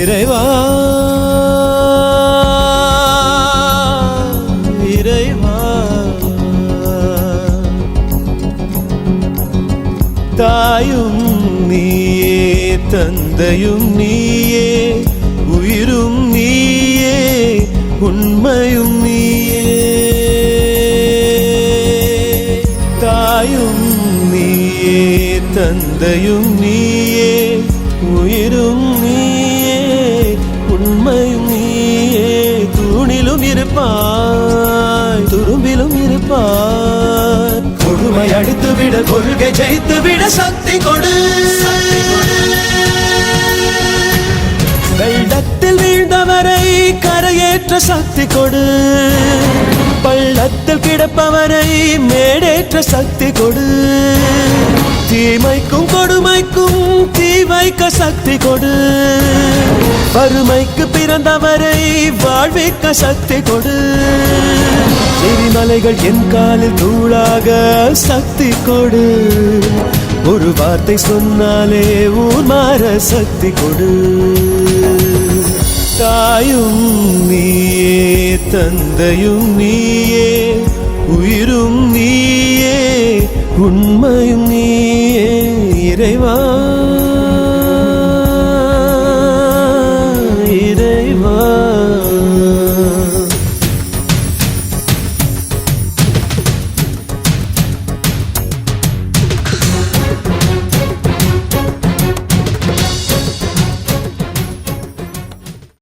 இறைவா இறைவா தாயும் நீயே தந்தையும் நீயே உயிரும் நீயே உண்மையும் நீயே தாயும் நீயே தந்தையும் நீயே உயிரும் நீயே உண்மையும் நீயே தூணிலும் இருப்பாய் துரும்பிலும் இருப்பாய் கொடுமை அடித்துவிட கொள்கை ஜெயித்துவிட சக்தி கொடு வெள்ளத்தில் வீழ்ந்தவரை கரையேற்ற சக்தி கொடு பள்ளத்தில் கிடப்பவரை மேடேற்ற சக்தி கொடு தீமைக்கும் கொடுமைக்கும் தீ வைக்க சக்தி கொடு வறுமைக்கு பிறந்தவரை வாழ்விக்க சக்தி கொடு எரிமலைகள் என் காலில் தூளாக சக்தி கொடு ஒரு வார்த்தை சொன்னாலே ஊர் மாற சக்தி கொடு தாயும் நீயே தந்தையும் நீயே உயிரும் நீயே உண்மையும் நீயே இறைவா